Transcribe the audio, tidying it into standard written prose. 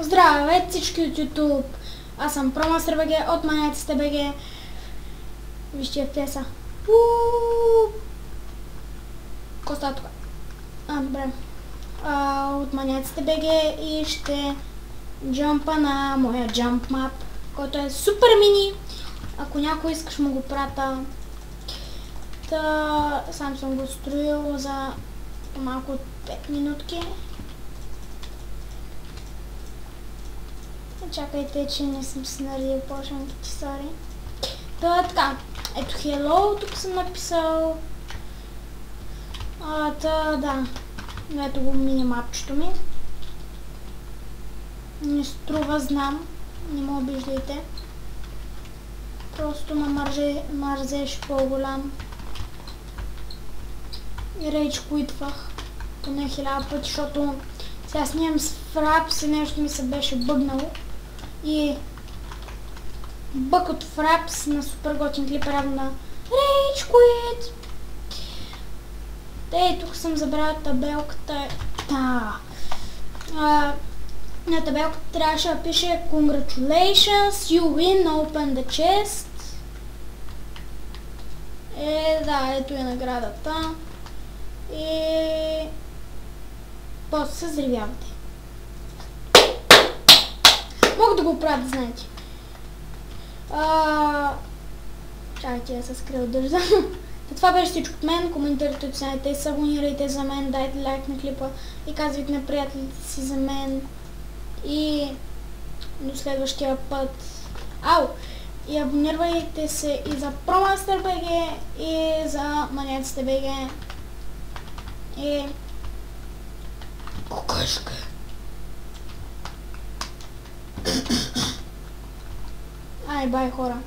Здравейте всички от YouTube! Аз съм ProMaster.bg от Maniaciste.bg. Вижте FPS-а. Какво става тук? Добре. От Maniaciste.bg и ще джампа на моя джамп мап, който е супер мини. Ако някой искаш му го прата. Сам съм го строил за малко от 5 минутки. Чакайте, че не съм си наредил почванките, сори. Така, ето hello, тук съм написал. Да, ето го минимапчето ми. Не струва, знам, не му обиждайте. Просто на мързеш по-голям. И рейдж куитвах поне 1000 пъти, защото сега снимам с фрапс и нещо ми се беше бъгнало. И бък от фрапс на супер готин клип равно на рейдж куит. Тук съм забравила табелката. На табелката трябваше да пише Congratulations, you win, open the chest. Да, ето е наградата. И после се взривявате. Мога да го правя, да знаете. Чакайте да се скрил държа. Това беше всичко от мен. Коментирайте, оценете, абонирайте за мен, дайте лайк на клипа и казвайте на приятелите си за мен. И до следващия път. И абонирайте се и за ProMaster.bg и за Maniaciste.bg. И кукашка. Бай хора.